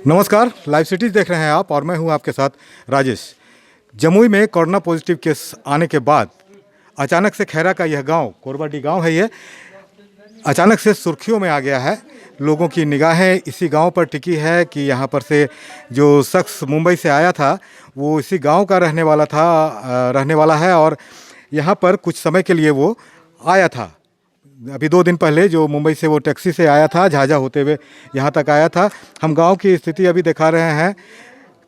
नमस्कार, live cities देख रहे हैं आप और मैं हूं आपके साथ राजेश। जमुई में कोरोना पॉजिटिव केस आने के बाद अचानक से खैरा का यह गांव, कोरबाडी गांव है, ये अचानक से सुर्खियों में आ गया है। लोगों की निगाहें इसी गांव पर टिकी है कि यहां पर से जो शख्स मुंबई से आया था वो इसी गांव का रहने वाला है और यहां पर कुछ समय के लिए वो आया था। अभी 2 दिन पहले जो मुंबई से वो टैक्सी से आया था, झाझा होते हुए यहाँ तक आया था। हम गांव की स्थिति अभी दिखा रहे हैं।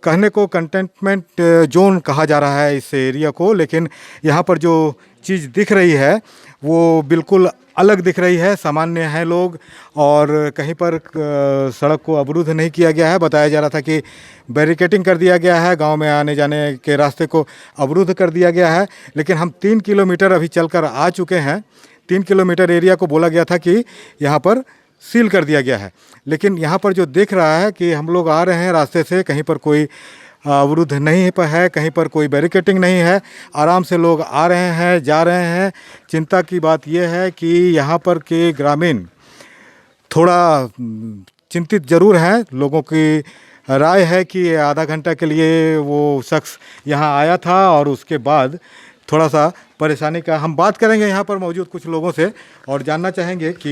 कहने को कंटेनमेंट जोन कहा जा रहा है इस एरिया को, लेकिन यहाँ पर जो चीज़ दिख रही है वो बिल्कुल अलग दिख रही है। सामान्य हैं लोग और कहीं पर सड़क को अवरुद्ध नहीं किया गया है। बताया जा रहा था कि बैरिकेटिंग कर दिया गया है, गांव में आने जाने के रास्ते को अवरुद्ध कर दिया गया है। लेकिन हम 3 किलोमीटर अभी चलकर आ चुके हैं। 3 किलोमीटर एरिया को बोला गया था कि यहाँ पर सील कर दिया गया है, लेकिन यहाँ पर जो देख रहा है कि हम लोग आ रहे हैं रास्ते से, कहीं पर कोई अवरुद्ध नहीं है, कहीं पर कोई बैरिकेटिंग नहीं है। आराम से लोग आ रहे हैं, जा रहे हैं। चिंता की बात यह है कि यहाँ पर के ग्रामीण थोड़ा चिंतित ज़रूर हैं। लोगों की राय है कि आधा घंटा के लिए वो शख्स यहाँ आया था और उसके बाद थोड़ा सा परेशानी का हम बात करेंगे यहाँ पर मौजूद कुछ लोगों से और जानना चाहेंगे कि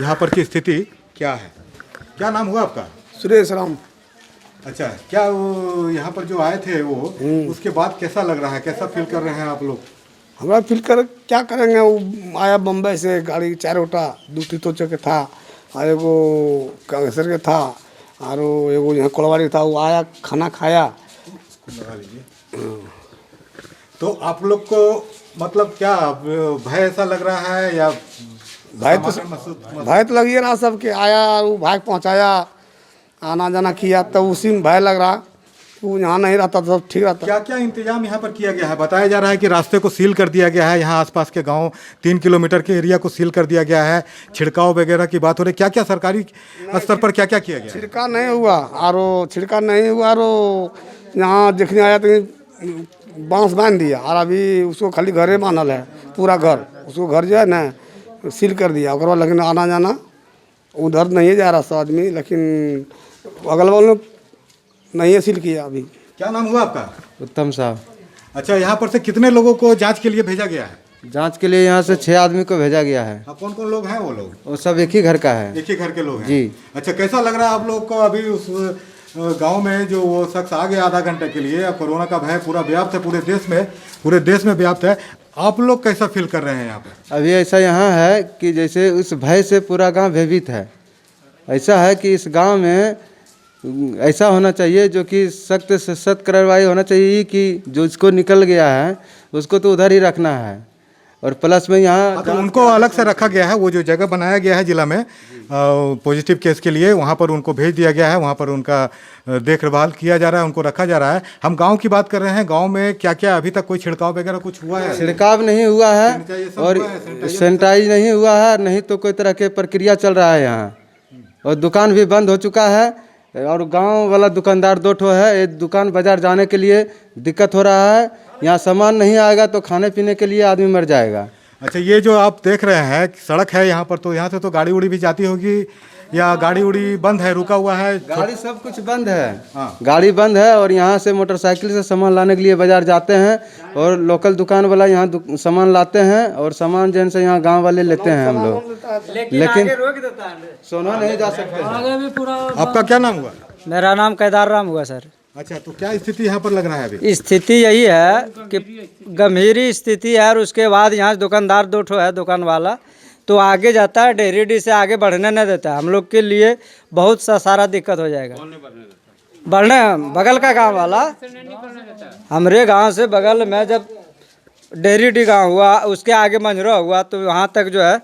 यहाँ पर की स्थिति क्या है। क्या नाम हुआ आपका? सुरेश राम। अच्छा, क्या वो यहाँ पर जो आए थे वो उसके बाद कैसा लग रहा है, कैसा फील कर रहे हैं आप लोग? हमारा फील कर क्या करेंगे, वो आया बम्बई से, गाड़ी 4 गोटा, 2 टीटोचर के था और एगो कांगेसर के था और एगो यहाँ कोलवाड़ी था। वो आया, खाना खाया। लगा लीजिए। तो आप लोग को मतलब क्या भय ऐसा लग रहा है या भय तो लगिए रहा सबके। आया, वो भाग पहुँचाया, आना जाना किया, तो उसी में भय लग रहा। वो यहाँ नहीं रहता तो सब ठीक रहता। क्या क्या इंतजाम यहाँ पर किया गया है? बताया जा रहा है कि रास्ते को सील कर दिया गया है, यहाँ आसपास के गांव 3 किलोमीटर के एरिया को सील कर दिया गया है। छिड़काव वगैरह की बात हो रही, क्या क्या सरकारी स्तर पर क्या क्या किया गया? छिड़का नहीं हुआ और यहाँ देखने आया तो बांस बांध दिया और अभी उसको खाली घरे बांधल है, पूरा घर। उसको घर जो है ना सील कर दिया। और लेकिन आना जाना उधर नहीं जा रहा सब आदमी, लेकिन अगल बगल नहीं है सील किया अभी। क्या नाम हुआ आपका? उत्तम साहब। अच्छा, यहाँ पर से कितने लोगों को जांच के लिए भेजा गया है? जांच के लिए यहाँ से 6 आदमी को भेजा गया है। कौन कौन लोग हैं वो लोग? वो सब एक ही घर का है। एक ही घर के लोग हैं जी। अच्छा, कैसा लग रहा है आप लोग को अभी उस गांव में जो वो शख्स आ गया आधा घंटे के लिए? कोरोना का भय पूरा व्याप्त है, पूरे देश में व्याप्त है। आप लोग कैसा फील कर रहे हैं यहाँ पे? अभी ऐसा यहाँ है कि जैसे उस भय से पूरा गांव भयभीत है। ऐसा है कि इस गांव में ऐसा होना चाहिए जो कि सख्त से सख्त कार्रवाई होना चाहिए कि जो इसको निकल गया है उसको तो उधर ही रखना है। और प्लस में यहाँ तो उनको अलग से रखा गया है। वो जो जगह बनाया गया है जिला में पॉजिटिव केस के लिए, वहाँ पर उनको भेज दिया गया है। वहाँ पर उनका देखभाल किया जा रहा है, उनको रखा जा रहा है। हम गांव की बात कर रहे हैं। गांव में क्या क्या अभी तक कोई छिड़काव वगैरह कुछ हुआ है? छिड़काव नहीं हुआ है और सैनिटाइज नहीं हुआ है, नहीं तो कोई तरह के प्रक्रिया चल रहा है यहाँ। और दुकान भी बंद हो चुका है और गांव वाला दुकानदार 2 ठो है। एक दुकान बाजार जाने के लिए दिक्कत हो रहा है। यहाँ सामान नहीं आएगा तो खाने पीने के लिए आदमी मर जाएगा। अच्छा, ये जो आप देख रहे हैं सड़क है यहाँ पर, तो यहाँ से तो गाड़ी उड़ी भी जाती होगी या गाड़ी उड़ी बंद है, रुका हुआ है? गाड़ी सब कुछ बंद है। हाँ। गाड़ी बंद है और यहाँ से मोटरसाइकिल से सामान लाने के लिए बाजार जाते हैं और लोकल दुकान वाला यहाँ सामान लाते हैं और सामान जैन से यहाँ गांव वाले लेते हैं हम लोग। लेकिन सोना नहीं जा सकते। आपका क्या नाम हुआ? मेरा नाम केदार राम हुआ सर। अच्छा, तो क्या स्थिति यहाँ पर लग रहा है अभी? स्थिति यही है कि गंभीर स्थिति है और उसके बाद यहाँ दुकानदार 2 ठो है, दुकान वाला तो आगे जाता है, डेहरी से आगे बढ़ने नहीं देता है। हम लोग के लिए बहुत सा सारा दिक्कत हो जाएगा। बढ़ने बगल का गांव वाला, हमारे गांव से बगल में जब डेहरी गांव हुआ, उसके आगे मंझरो हुआ, तो वहाँ तक जो है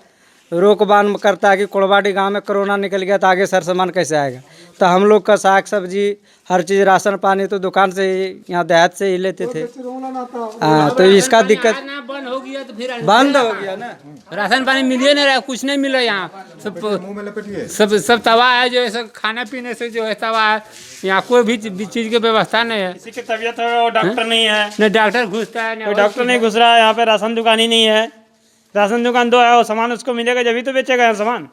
रोक बांध करता है कि कोलवाड़ी गांव में कोरोना निकल गया तो आगे सर सामान कैसे आएगा। तो हम लोग का साग सब्जी हर चीज़ राशन पानी तो दुकान से ही, यहाँ देहात से ही लेते थे। हाँ, तो इसका दिक्कत बंद हो गया तो फिर बंद हो गया ना, राशन पानी मिलिए नहीं रहा, कुछ नहीं मिला यहाँ। मुंह में लपेटिए। सब तबाह है, जो है खाने पीने से जो है तबाह है। यहाँ कोई भी चीज़ की व्यवस्था नहीं है। किसी की तबीयत है और डॉक्टर नहीं है, न डॉक्टर घुसता है, कोई डॉक्टर नहीं घुस रहा है। यहाँ पे राशन दुकान ही नहीं है। राशन दुकान 2 है और सामान उसको मिलेगा जब ही तो बेचेगा यहाँ सामान।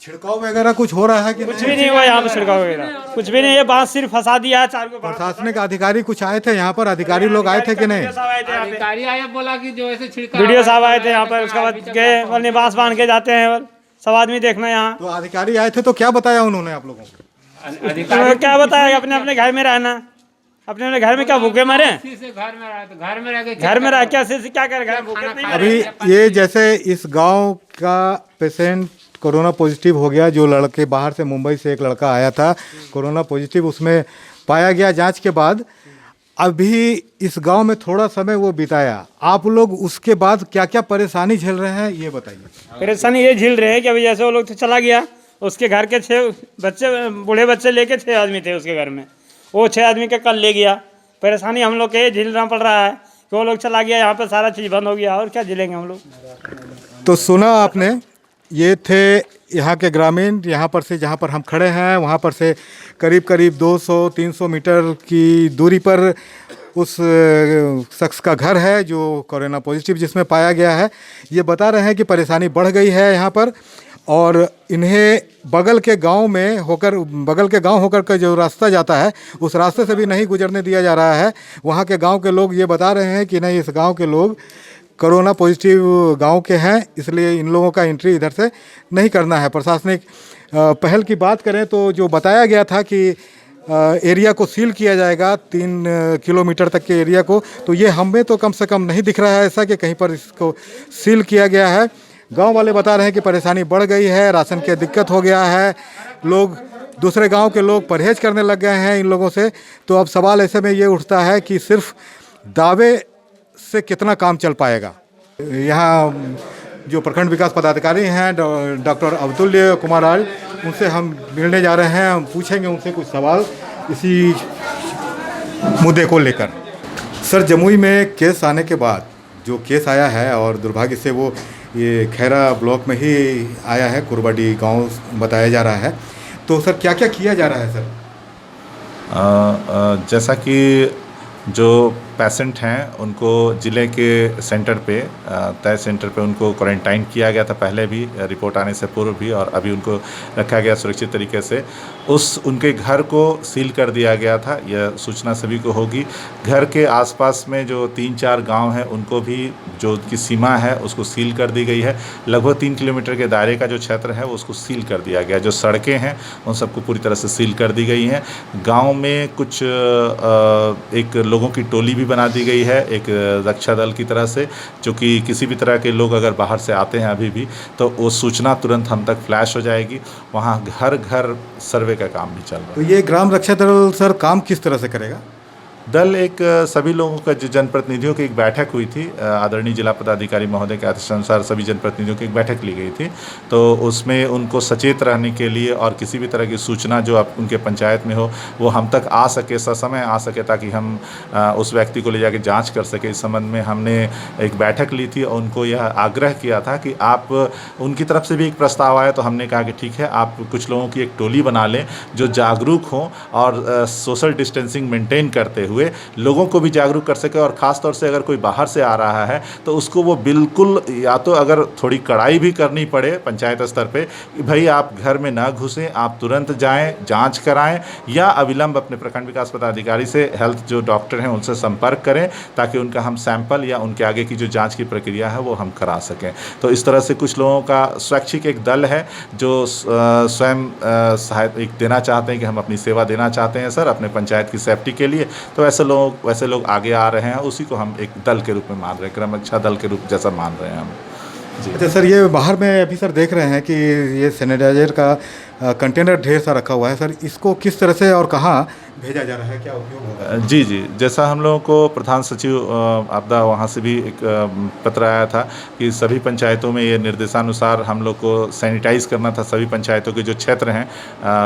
छिड़काव वगैरह कुछ हो रहा है कि कुछ भी नहीं हुआ यहाँ पे छिड़काव वगैरह, कुछ भी नहीं। ये बांस सिर्फ फंसा दिया है चार को। प्रशासनिक अधिकारी कुछ आए थे यहाँ पर, अधिकारी लोग आए थे कि नहीं? अधिकारी आया बोला कि जो ऐसे छिड़का वीडियो साहब आए थे यहाँ पर, उसके बाद गए बोले बांस बांध के जाते हैं सब आदमी देखना यहाँ। तो अधिकारी आए थे तो क्या बताया उन्होंने आप लोगों को? अधिकारी क्या बताया, अपने अपने घर में रहना, अपने अपने घर में क्या भूखे मरे, से घर में रहा तो घर में रह के घर में रह क्या क्या करेगा, भूखे नहीं मरे। अभी ये जैसे इस गांव का पेशेंट कोरोना पॉजिटिव हो गया, जो लड़के बाहर से मुंबई से एक लड़का आया था कोरोना पॉजिटिव, उसमें पाया गया जांच के बाद। अभी इस गांव में थोड़ा समय वो बिताया, आप लोग उसके बाद क्या क्या परेशानी झेल रहे हैं ये बताइए। परेशानी ये झेल रहे हैं कि अभी जैसे वो लोग तो चला गया, उसके घर के 6 बच्चे, बूढ़े बच्चे लेके 6 आदमी थे उसके घर में, वो 6 आदमी के कल ले गया। परेशानी हम लोग के झेलना पड़ रहा है कि वो लोग चला गया, यहाँ पे सारा चीज़ बंद हो गया, और क्या झेलेंगे हम लोग। तो सुना आपने, ये थे यहाँ के ग्रामीण। यहाँ पर से जहाँ पर हम खड़े हैं वहाँ पर से करीब करीब 200-300 मीटर की दूरी पर उस शख्स का घर है जो कोरोना पॉजिटिव जिसमें पाया गया है। ये बता रहे हैं कि परेशानी बढ़ गई है यहाँ पर, और इन्हें बगल के गांव होकर का जो रास्ता जाता है उस रास्ते से भी नहीं गुजरने दिया जा रहा है। वहाँ के गांव के लोग ये बता रहे हैं कि नहीं, इस गांव के लोग कोरोना पॉजिटिव गांव के हैं, इसलिए इन लोगों का एंट्री इधर से नहीं करना है। प्रशासनिक पहल की बात करें तो जो बताया गया था कि एरिया को सील किया जाएगा, 3 किलोमीटर तक के एरिया को, तो ये हमें तो कम से कम नहीं दिख रहा है ऐसा कि कहीं पर इसको सील किया गया है। गांव वाले बता रहे हैं कि परेशानी बढ़ गई है, राशन की दिक्कत हो गया है, लोग दूसरे गांव के लोग परहेज करने लग गए हैं इन लोगों से। तो अब सवाल ऐसे में ये उठता है कि सिर्फ दावे से कितना काम चल पाएगा। यहाँ जो प्रखंड विकास पदाधिकारी हैं डॉक्टर अब्दुल कुमार आज, उनसे हम मिलने जा रहे हैं। हम पूछेंगे उनसे कुछ सवाल इसी मुद्दे को लेकर। सर, जमुई में केस आने के बाद जो केस आया है, और दुर्भाग्य से वो ये खैरा ब्लॉक में ही आया है, कुरबाडी गांव बताया जा रहा है, तो सर क्या क्या किया जा रहा है सर? जैसा कि जो पेशेंट हैं उनको ज़िले के सेंटर पे, तय सेंटर पे उनको क्वारंटाइन किया गया था, पहले भी रिपोर्ट आने से पूर्व भी, और अभी उनको रखा गया सुरक्षित तरीके से। उनके घर को सील कर दिया गया था, यह सूचना सभी को होगी। घर के आसपास में जो 3-4 गांव हैं उनको भी जो उनकी सीमा है उसको सील कर दी गई है। लगभग 3 किलोमीटर के दायरे का जो क्षेत्र है वो उसको सील कर दिया गया। जो सड़कें हैं उन सबको पूरी तरह से सील कर दी गई हैं। गाँव में कुछ एक लोगों की टोली भी बना दी गई है, एक रक्षा दल की तरह से, जो कि किसी भी तरह के लोग अगर बाहर से आते हैं अभी भी, तो वो सूचना तुरंत हम तक फ्लैश हो जाएगी। वहाँ घर घर सर्वे का काम भी चल रहा है। तो ये ग्राम रक्षा दल सर काम किस तरह से करेगा? दल एक सभी लोगों का, जो जनप्रतिनिधियों की एक बैठक हुई थी, आदरणीय जिला पदाधिकारी महोदय के आदेश अनुसार सभी जनप्रतिनिधियों की एक बैठक ली गई थी। तो उसमें उनको सचेत रहने के लिए और किसी भी तरह की सूचना जो आप उनके पंचायत में हो वो हम तक आ सके, ससमय आ सके, ताकि हम उस व्यक्ति को ले जाके जांच कर सके। इस संबंध में हमने एक बैठक ली थी और उनको यह आग्रह किया था कि आप, उनकी तरफ से भी एक प्रस्ताव आया, तो हमने कहा कि ठीक है, आप कुछ लोगों की एक टोली बना लें जो जागरूक हों और सोशल डिस्टेंसिंग मेंटेन करते हुए लोगों को भी जागरूक कर सके। और ख़ास तौर से अगर कोई बाहर से आ रहा है तो उसको वो बिल्कुल, या तो अगर थोड़ी कड़ाई भी करनी पड़े पंचायत स्तर पे कि भाई आप घर में ना घुसें, आप तुरंत जाएं, जांच कराएं, या अविलंब अपने प्रखंड विकास पदाधिकारी से, हेल्थ जो डॉक्टर हैं उनसे संपर्क करें, ताकि उनका हम सैंपल या उनके आगे की जो जाँच की प्रक्रिया है वो हम करा सकें। तो इस तरह से कुछ लोगों का स्वैच्छिक एक दल है जो स्वयं सहायता देना चाहते हैं कि हम अपनी सेवा देना चाहते हैं सर अपने पंचायत की सेफ्टी के लिए। तो वैसे लोग आगे आ रहे हैं, उसी को हम एक दल के रूप में मान रहे हैं, क्रम रक्षा दल के रूप जैसा मान रहे हैं हम। अच्छा सर, ये बाहर में अभी सर देख रहे हैं कि ये सैनिटाइजर का कंटेनर ढेर सा रखा हुआ है सर, इसको किस तरह से और कहाँ भेजा जा रहा है, क्या उपयोग होगा? जी, जैसा हम लोगों को प्रधान सचिव आपदा वहाँ से भी एक पत्र आया था कि सभी पंचायतों में ये निर्देशानुसार हम लोग को सैनिटाइज़ करना था। सभी पंचायतों के जो क्षेत्र हैं,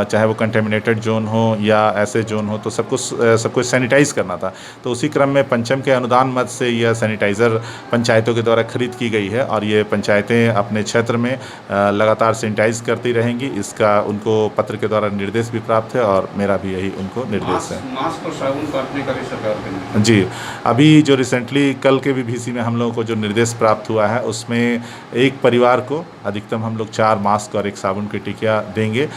चाहे वो कंटेमिनेटेड जोन हो या ऐसे जोन हो, तो सबको सैनिटाइज़ करना था। तो उसी क्रम में पंचम के अनुदान मद से यह सैनिटाइज़र पंचायतों के द्वारा खरीद की गई है और ये पंचायतें अपने क्षेत्र में लगातार सैनिटाइज़ करती रहेंगी। इसका उनको पत्र के द्वारा निर्देश भी प्राप्त है और मेरा भी यही उनको निर्देश है। मास्क और साबुन बांटने का भी सरकार का जी, अभी जो रिसेंटली कल के VBC में हम लोगों को जो निर्देश प्राप्त हुआ है उसमें एक परिवार को अधिकतम हम लोग 4 मास्क और 1 साबुन की टिकिया देंगे।